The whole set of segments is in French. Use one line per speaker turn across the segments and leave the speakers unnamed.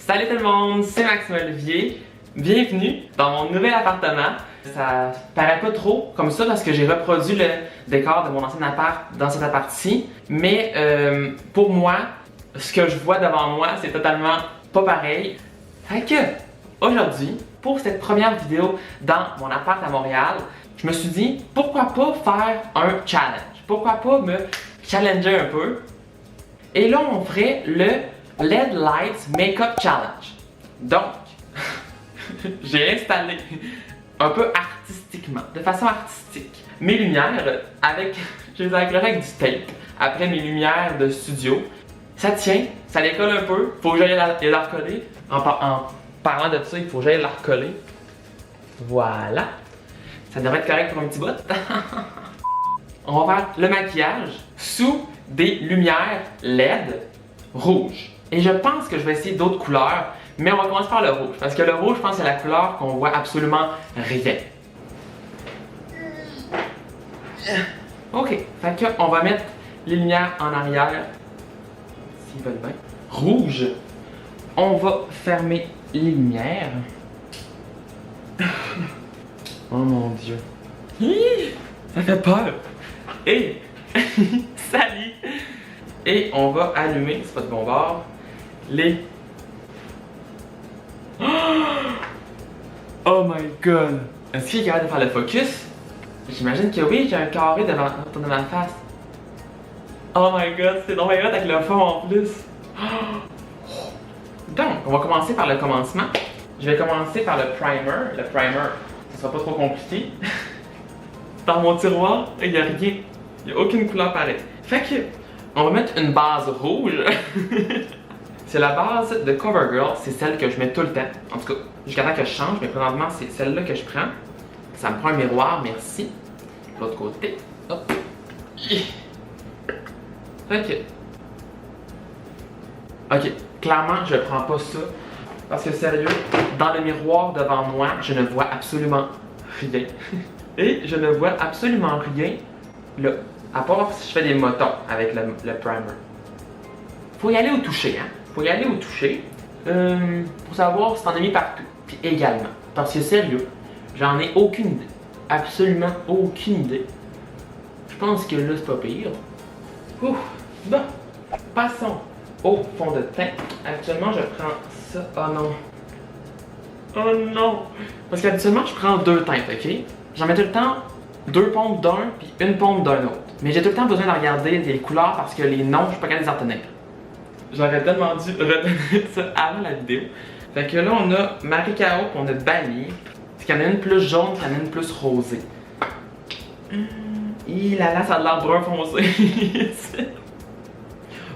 Salut tout le monde, c'est Maxime Olivier. Bienvenue dans mon nouvel appartement. Ça paraît pas trop comme ça parce que j'ai reproduit le décor de mon ancien appart dans cet appart-ci. Mais pour moi, ce que je vois devant moi, c'est totalement pas pareil. Fait que aujourd'hui, pour cette première vidéo dans mon appart à Montréal, je me suis dit pourquoi pas faire un challenge. Pourquoi pas me challenger un peu. Et là, on ferait le LED Lights Makeup Challenge. Donc, j'ai installé un peu artistiquement, de façon artistique, mes lumières avec, je les ai accrochées avec du tape, après mes lumières de studio. Ça tient, ça les colle un peu, faut que j'aille la recoller. En parlant de ça, il faut que j'aille la recoller. Voilà. Ça devrait être correct pour un petit bout. On va faire le maquillage sous des lumières LED rouges. Et je pense que je vais essayer d'autres couleurs, mais on va commencer par le rouge. Parce que le rouge, je pense que c'est la couleur qu'on voit absolument rien. Ok, fait que on va mettre les lumières en arrière. S'ils veulent bien. Rouge. On va fermer les lumières. Oh mon Dieu. Ça fait peur. Et salut. Et on va allumer, c'est pas de bon bord, les... Oh my god! Est-ce qu'il est capable de faire le focus? J'imagine que oui, j'ai un carré devant de ma face. Oh my god, c'est donc bien hot avec le fond en plus. Donc, on va commencer par le commencement. Je vais commencer par le primer. Le primer, ce sera pas trop compliqué. Dans mon tiroir, il n'y a rien. Il n'y a aucune couleur pareille. Fait que, on va mettre une base rouge. C'est la base de CoverGirl, c'est celle que je mets tout le temps. En tout cas, jusqu'à temps que je change, mais présentement, c'est celle-là que je prends. Ça me prend un miroir, merci. De l'autre côté. Hop. Fait que... Ok, clairement, je prends pas ça. Parce que sérieux, dans le miroir devant moi, je ne vois absolument rien. Et je ne vois absolument rien là. À part si je fais des motons avec le primer. Faut y aller au toucher, hein. Faut y aller au toucher. Pour savoir si t'en as mis partout. Puis également. Parce que sérieux, j'en ai aucune idée. Absolument aucune idée. Je pense que là, c'est pas pire. Ouf. Bon. Passons au fond de teint. Actuellement, je prends ça. Oh non. Oh non. Parce qu'habituellement, je prends deux teintes, ok? J'en mets tout le temps deux pompes d'un puis une pompe d'un autre. Mais j'ai tout le temps besoin de regarder les couleurs parce que les noms, je suis pas capable de les retenir. J'aurais tellement dû retenir ça avant la vidéo. Fait que là, on a Maricao, puis on a Bali. Puis qu'il y en a une plus jaune, puis il y en a une plus rosée. Là, ça a l'air brun foncé.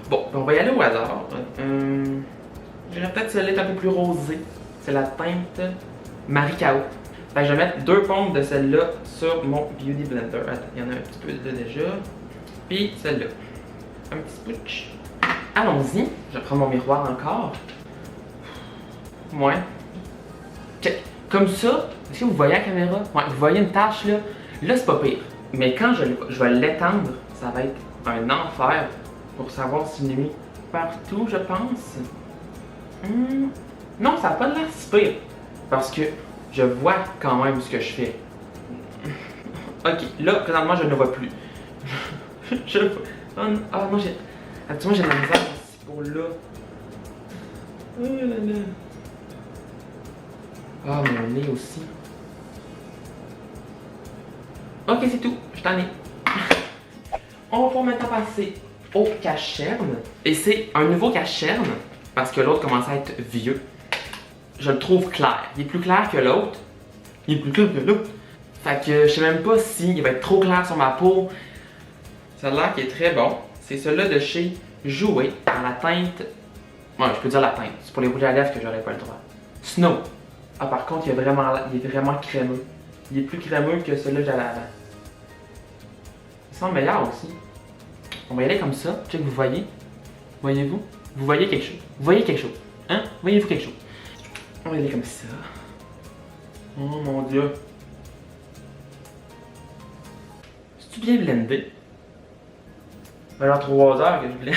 Bon, on va y aller au hasard. Je dirais peut-être celle-là est un peu plus rosée. C'est la teinte Maricao. Fait que je vais mettre deux pompes de celle-là sur mon Beauty Blender. Attends, il y en a un petit peu de déjà. Puis celle-là. Un petit putsch. Allons-y. Je prends mon miroir encore. Ouais. Check. Comme ça, est-ce que vous voyez la caméra? Ouais, vous voyez une tache là? Là, c'est pas pire. Mais quand je vais l'étendre, ça va être un enfer pour savoir s'il est mis partout, je pense. Non, ça n'a pas l'air si pire. Parce que je vois quand même ce que je fais. Ok, là, présentement, je ne vois plus. Ah non, actuellement, j'ai de la misère ici pour là. Oh là là. Ah, mon nez aussi. Ok, c'est tout. Je t'en ai. On va pouvoir maintenant passer au cache-cerne. Et c'est un nouveau cache-cerne parce que l'autre commence à être vieux. Je le trouve clair. Il est plus clair que l'autre. Il est plus clair que l'autre. Fait que je sais même pas s'il va être trop clair sur ma peau. Ça a l'air qu'il est très bon. C'est celui-là de chez Jouer dans la teinte. Ouais, je peux dire la teinte. C'est pour les rouges à lèvres que j'aurais pas le droit. Snow. Ah, par contre, il est vraiment crémeux. Il est plus crémeux que celui-là que j'avais avant. Il semble meilleur aussi. On va y aller comme ça. Check, vous voyez? Voyez-vous? Vous voyez quelque chose? Vous voyez quelque chose? Hein? Voyez-vous quelque chose? On va y aller comme ça. Oh mon Dieu. C'est-tu bien blendé? Ça va genre 3 heures que je blende.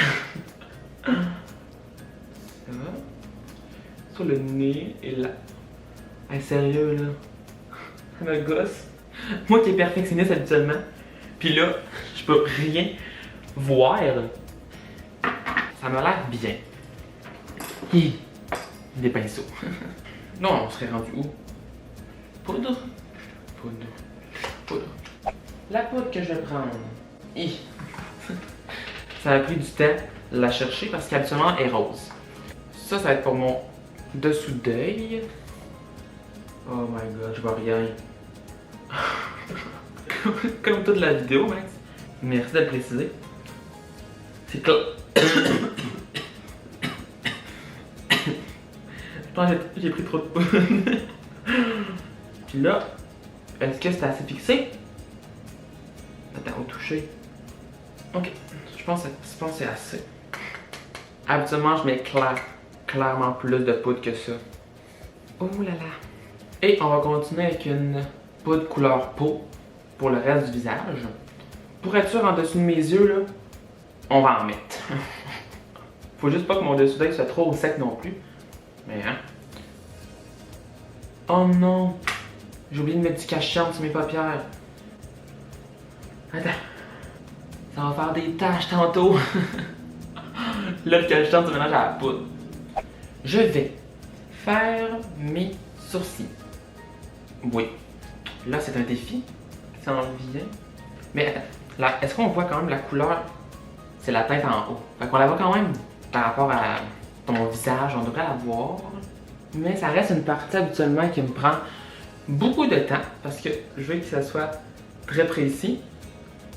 Ça. sur le nez et là. Hey, sérieux là. Ça me gosse. Moi qui est perfectionniste habituellement. Puis là, je peux rien voir. Ça m'a l'air bien. Hi. Des pinceaux. Non, on serait rendu où? Poudre. Poudre. La poudre que je vais prendre. Hi. Ça a pris du temps de la chercher parce qu'habituellement elle est rose. Ça va être pour mon dessous d'œil. Oh my god, je vois rien. Comme toute la vidéo, Max. Merci de le préciser. C'est clair. Je pense que j'ai pris trop de poudre. Puis là, est-ce que c'est assez fixé? Attends, au toucher. Ok, je pense que c'est assez. Habituellement, je mets clairement plus de poudre que ça. Oh là là. Et on va continuer avec une poudre couleur peau pour le reste du visage. Pour être sûr, en dessous de mes yeux, là, on va en mettre. Faut juste pas que mon dessous d'œil soit trop sec non plus. Mais hein. Oh non! J'ai oublié de mettre du cache-charme sur mes paupières. Attends. Ça va faire des taches tantôt. Là, le cache-charme se mélange à la poudre. Je vais faire mes sourcils. Oui. Là, c'est un défi. Ça en vient. Mais attends. Là, est-ce qu'on voit quand même la couleur? C'est la teinte en haut. Fait qu'on la voit quand même par rapport à ton visage. On devrait la voir. Mais ça reste une partie habituellement qui me prend beaucoup de temps parce que je veux que ça soit très précis.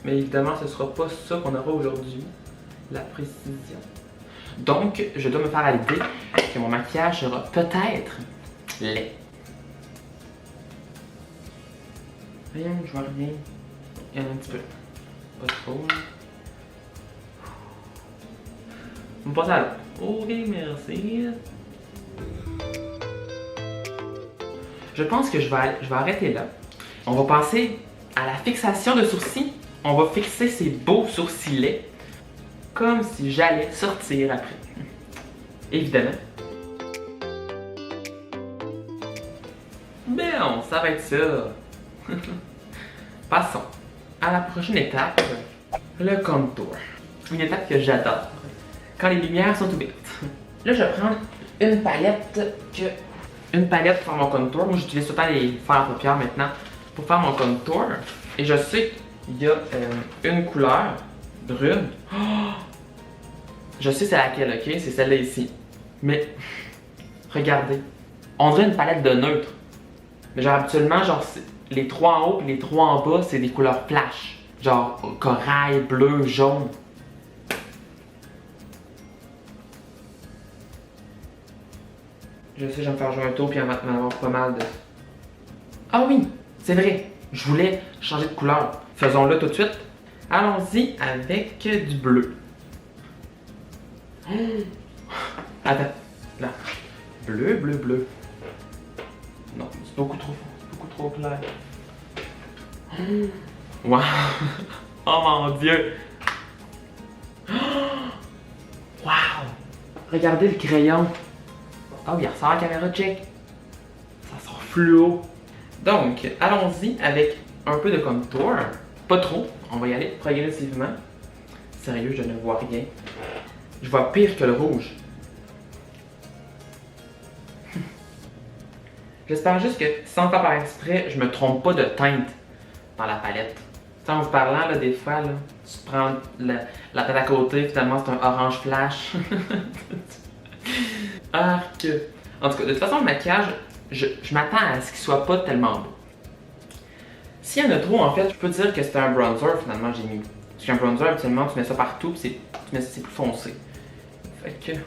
Mais évidemment, ce ne sera pas ça qu'on aura aujourd'hui. La précision. Donc, je dois me faire à l'idée que mon maquillage sera peut-être laid. Rien, je vois rien. Il y en a un petit peu. Pas trop. On passe à l'autre. Ok, merci. Je pense que je vais arrêter là. On va passer à la fixation de sourcils. On va fixer ces beaux sourcils comme si j'allais sortir après. Évidemment. Bon, ça va être ça. Passons à la prochaine étape, le contour. Une étape que j'adore. Quand les lumières sont ouvertes. Là, je vais prendre une palette pour faire mon contour. Moi, j'utilise tout le temps les fards à paupières maintenant pour faire mon contour. Et je sais qu'il y a une couleur brune. Oh! Je sais c'est laquelle, ok? C'est celle-là ici. Mais, regardez. On dirait une palette de neutre. Mais genre, habituellement, genre, les trois en haut et les trois en bas, c'est des couleurs flash. Genre, corail, bleu, jaune. Je sais, je vais me faire jouer un tour puis en avoir pas mal de... Ah oui, c'est vrai. Je voulais changer de couleur. Faisons-le tout de suite. Allons-y avec du bleu. Attends, là. Bleu. Non, c'est beaucoup trop clair. Wow! Oh mon Dieu! Wow! Regardez le crayon. Oh, il ressort la caméra, check. Ça sort fluo. Donc, allons-y avec un peu de contour. Pas trop, on va y aller progressivement. Sérieux, je ne vois rien. Je vois pire que le rouge. J'espère juste que, sans faire par exprès, je me trompe pas de teinte dans la palette. En vous parlant, là, des fois, là, tu prends la tête à côté, finalement c'est un orange flash. Arc. En tout cas, de toute façon, le maquillage, je m'attends à ce qu'il soit pas tellement beau. S'il y en a trop, en fait, je peux dire que c'est un bronzer, finalement, j'ai mis. Parce qu'un bronzer, habituellement, tu mets ça partout, puis c'est plus foncé. Fait que,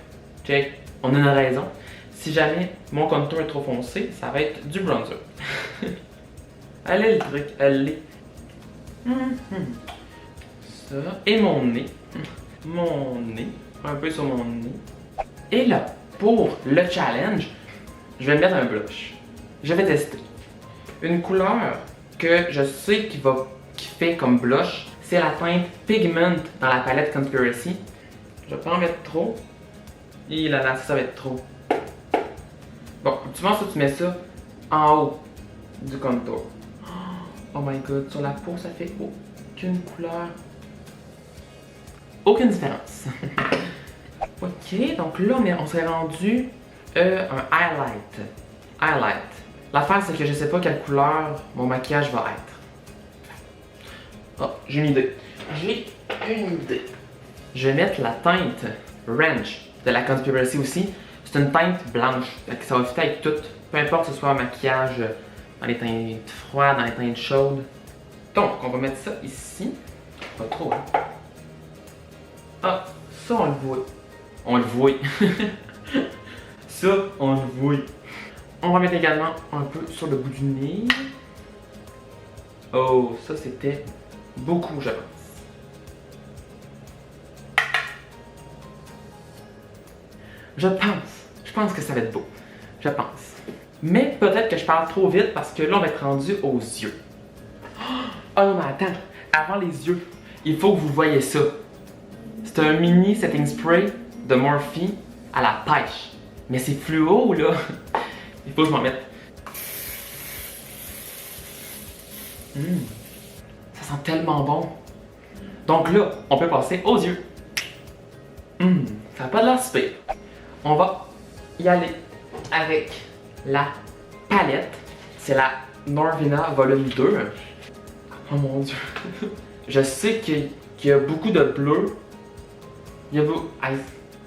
check, on a une raison. Si jamais mon contour est trop foncé, ça va être du bronzer. Allez, le truc, allez. Ça, et mon nez. Mon nez, un peu sur mon nez. Et là, pour le challenge, je vais me mettre un blush. Je vais tester. Une couleur que je sais qui fait comme blush, c'est la teinte Pigment dans la palette Conspiracy. Je vais pas en mettre trop. Et là, ça va être trop. Bon, tu penses que tu mets ça en haut du contour. Oh my god, sur la peau, ça fait aucune couleur. Aucune différence. Ok, donc là, on s'est rendu un highlight. Highlight. L'affaire, c'est que je sais pas quelle couleur mon maquillage va être. Oh, j'ai une idée. J'ai une idée. Je vais mettre la teinte Ranch de la Conspiracy aussi. C'est une teinte blanche, donc ça va fitter avec tout. Peu importe que ce soit un maquillage dans les teintes froides, dans les teintes chaudes. Donc, on va mettre ça ici. Pas trop, hein. Ah, ça on le voit. On le voit. Ça, on le voit. On va mettre également un peu sur le bout du nez. Oh, ça c'était beaucoup, je pense. Je pense que ça va être beau. Je pense. Mais peut-être que je parle trop vite parce que là, on va être rendu aux yeux. Oh non, mais attends. Avant les yeux, il faut que vous voyez ça. C'est un mini setting spray de Morphe à la pêche. Mais c'est fluo, là. Il faut que je m'en mette. Ça sent tellement bon. Donc là, on peut passer aux yeux. Ça n'a pas de l'air si pire. On va y aller avec la palette. C'est la Norvina Volume 2. Oh mon dieu. Je sais qu'il y a beaucoup de bleu. Il y a beaucoup...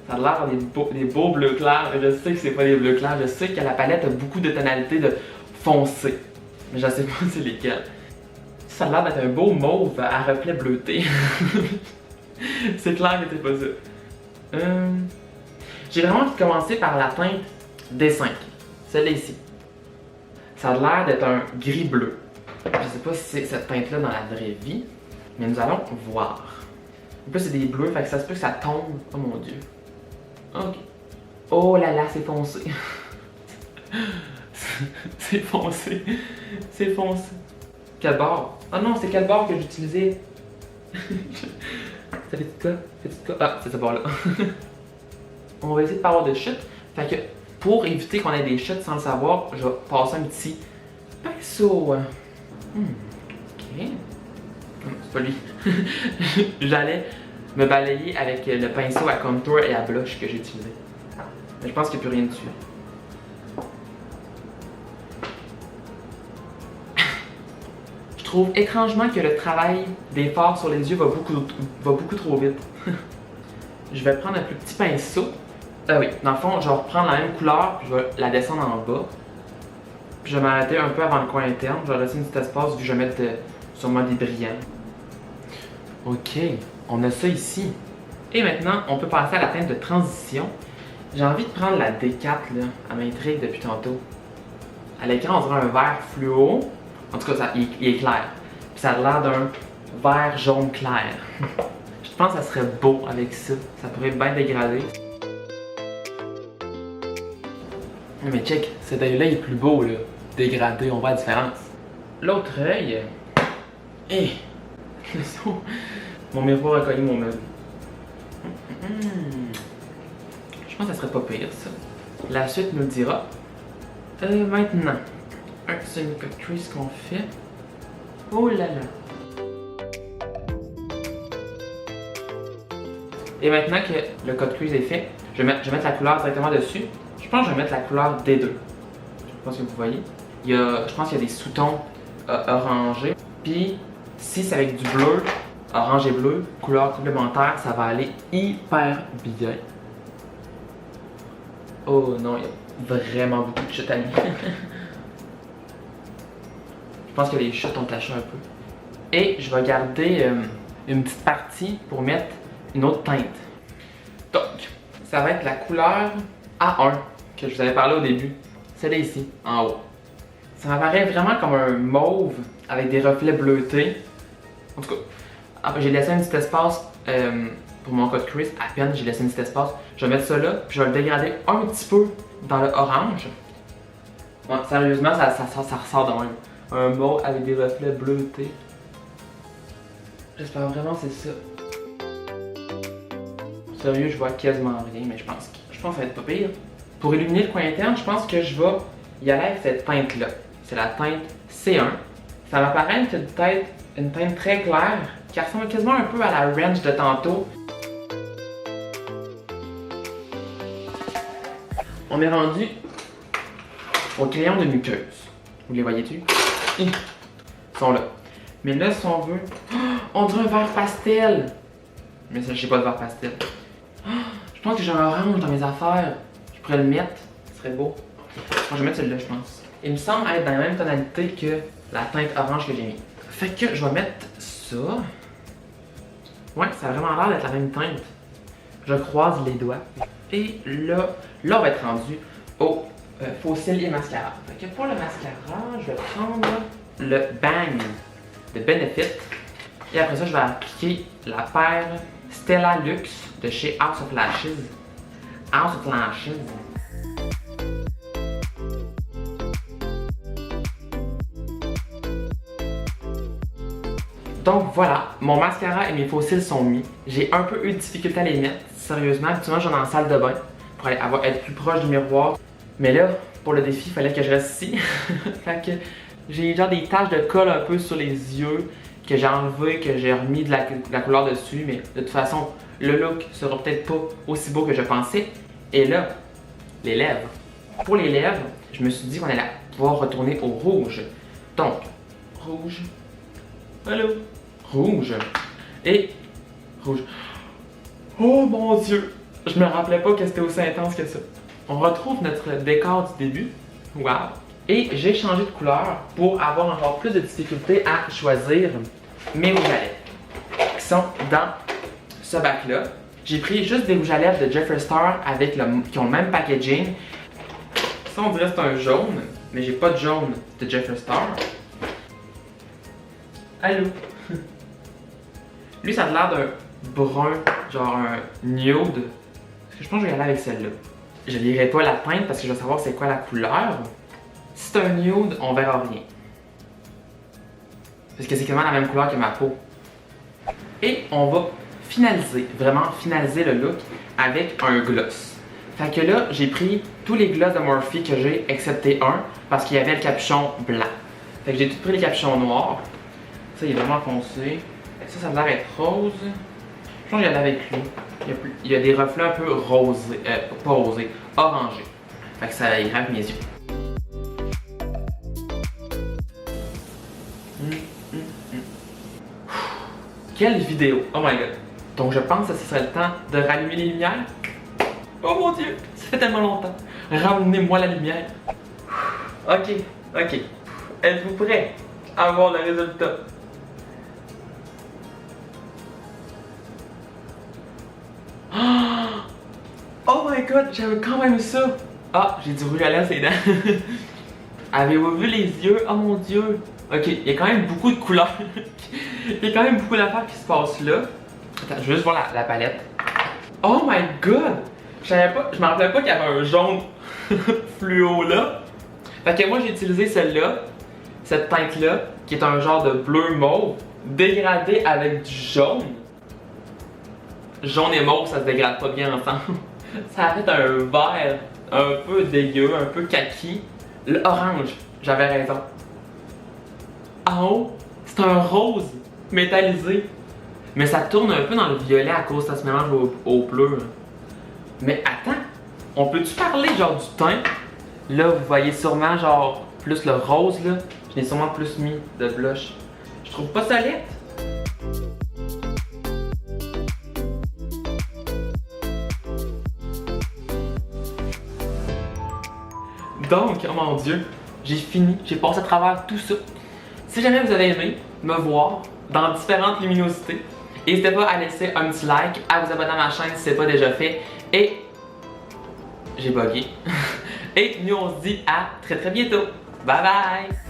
Ça a l'air des beaux bleus clairs, mais je sais que c'est pas des bleus clairs. Je sais que la palette a beaucoup de tonalités de foncé. Mais je sais pas c'est lesquelles. Ça a l'air d'être un beau mauve à reflet bleuté. C'est clair que c'est pas ça. J'ai vraiment envie de commencer par la teinte D5. Celle-là ici. Ça a l'air d'être un gris bleu. Je sais pas si c'est cette teinte-là dans la vraie vie, mais nous allons voir. En plus, c'est des bleus, fait que ça se peut que ça tombe. Oh mon dieu. Ok. Oh là là, c'est foncé. C'est foncé. C'est foncé. Quel bord? Ah non, c'est quel bord que j'utilisais? Ça fait quoi? Ah, c'est ce bord-là. On va essayer de pas avoir de chute. Fait que pour éviter qu'on ait des chutes sans le savoir, je vais passer un petit pinceau. Ok. C'est pas lui. J'allais me balayer avec le pinceau à contour et à blush que j'ai utilisé. Mais je pense qu'il n'y a plus rien dessus. Je trouve étrangement que le travail des fards sur les yeux va beaucoup trop vite. Je vais prendre un plus petit pinceau. Ah oui, dans le fond, je vais reprendre la même couleur, puis je vais la descendre en bas. Puis je vais m'arrêter un peu avant le coin interne. Je vais laisser un petit espace, vu que je vais mettre sûrement des brillants. Ok, on a ça ici. Et maintenant, on peut passer à la teinte de transition. J'ai envie de prendre la D4, là. Elle m'intrigue depuis tantôt. À l'écran, on dirait un vert fluo. En tout cas, il est clair. Puis ça a l'air d'un vert jaune clair. Je pense que ça serait beau avec ça. Ça pourrait bien dégrader. Mais check, cet œil-là est plus beau, là. Dégradé, on voit la différence. L'autre œil. Eh! Mon miroir a cogné mon meuble. Je pense que ça serait pas pire, ça. La suite nous le dira. Maintenant, un semi-cut crease qu'on fait. Oh là là! Et maintenant que le cut crease est fait, je vais mettre la couleur directement dessus. Je pense que je vais mettre la couleur D2. Je pense que vous voyez. Je pense qu'il y a des sous-tons orangés. Puis, si c'est avec du bleu, orange et bleu, couleur complémentaire, ça va aller hyper bien. Oh non, il y a vraiment beaucoup de chutes à lui. Je pense que les chutes ont caché un peu. Et je vais garder une petite partie pour mettre une autre teinte. Donc, ça va être la couleur A1 que je vous avais parlé au début. Celle-là ici, en haut. Ça m'apparaît vraiment comme un mauve avec des reflets bleutés. En tout cas, j'ai laissé un petit espace pour mon cut crease. À peine, j'ai laissé un petit espace. Je vais mettre ça là, puis je vais le dégrader un petit peu dans le orange. Ouais, sérieusement, ça ressort de même. Un mauve avec des reflets bleutés. J'espère vraiment que c'est ça. Sérieux, je vois quasiment rien, mais je pense que ça va être pas pire. Pour illuminer le coin interne, je pense que je vais y aller avec cette teinte-là. C'est la teinte C1. Ça m'apparaît une teinte très claire qui ressemble quasiment un peu à la Ranch de tantôt. On est rendu au crayon de muqueuse. Vous les voyez-tu? Ils sont là. Mais là, si on veut... on dirait un vert pastel! Mais ça, je sais pas de vert pastel. Je pense que j'ai un orange dans mes affaires. Je pourrais le mettre. Ce serait beau. Moi, je vais mettre celui-là, je pense. Il me semble être dans la même tonalité que la teinte orange que j'ai mis. Fait que je vais mettre ça. Ouais, ça a vraiment l'air d'être la même teinte. Je croise les doigts. Et là on va être rendu au faux cils et mascara. Fait que pour le mascara, je vais prendre le Bang de Benefit. Et après ça, je vais appliquer la paire Stella Luxe de chez House of Lashes. House of Lashes. Donc voilà, mon mascara et mes faux cils sont mis. J'ai un peu eu de difficulté à les mettre, sérieusement. Habituellement, j'en ai en salle de bain pour être plus proche du miroir. Mais là, pour le défi, il fallait que je reste ici. Fait que j'ai genre des taches de colle un peu sur les yeux que j'ai enlevé, que j'ai remis de la couleur dessus. Mais de toute façon, le look sera peut-être pas aussi beau que je pensais. Et là, les lèvres. Pour les lèvres, je me suis dit qu'on allait pouvoir retourner au rouge. Donc, rouge. Allô? Rouge. Et rouge. Oh mon Dieu! Je me rappelais pas que c'était aussi intense que ça. On retrouve notre décor du début. Wow! Et j'ai changé de couleur pour avoir encore plus de difficulté à choisir mes rouges à lèvres qui sont dans ce bac-là. J'ai pris juste des rouges à lèvres de Jeffree Star qui ont le même packaging. Ça, on dirait que c'est un jaune, mais j'ai pas de jaune de Jeffree Star. Allô? Lui, ça a l'air d'un brun, genre un nude. Je pense que je vais y aller avec celle-là. Je lirai pas la teinte parce que je veux savoir c'est quoi la couleur. Si c'est un nude, on verra rien. Parce que c'est quasiment la même couleur que ma peau. Et on va vraiment finaliser le look avec un gloss. Fait que là, j'ai pris tous les gloss de Morphe que j'ai, excepté un, parce qu'il y avait le capuchon blanc. Fait que j'ai tout pris les capuchons noirs. Ça, il est vraiment foncé. Ça a l'air d'être rose. Je pense que j'y allais avec lui. Il y a des reflets un peu rosés, pas rosés, orangés. Fait que ça ira avec mes yeux. Quelle vidéo! Oh my god! Donc je pense que ce serait le temps de rallumer les lumières. Oh mon dieu! Ça fait tellement longtemps! Ramenez-moi la lumière! Ok. Êtes-vous prêts à voir le résultat? Oh my god, j'avais quand même ça! Ah, j'ai du rouge à lèvres, c'est dents. Avez-vous vu les yeux? Oh mon dieu! Ok, il y a quand même beaucoup de couleurs. Il y a quand même beaucoup d'affaires qui se passent là. Attends, je veux juste voir la palette. Oh my god! Je me rappelais pas qu'il y avait un jaune fluo là. Fait que moi j'ai utilisé celle-là, cette teinte-là, qui est un genre de bleu mauve, dégradé avec du jaune. Jaune et mauve, ça se dégrade pas bien ensemble. Ça a fait un vert un peu dégueu, un peu kaki. L'orange, j'avais raison. En haut, c'est un rose métallisé. Mais ça tourne un peu dans le violet à cause que ça se mélange au bleu. Mais attends, on peut-tu parler genre du teint? Là, vous voyez sûrement genre plus le rose là. Je n'ai sûrement plus mis de blush. Je trouve pas ça laid. Donc, oh mon dieu, j'ai fini, j'ai passé à travers tout ça. Si jamais vous avez aimé me voir dans différentes luminosités, n'hésitez pas à laisser un petit like, à vous abonner à ma chaîne si ce n'est pas déjà fait. Et j'ai bugué. Et nous on se dit à très bientôt. Bye bye!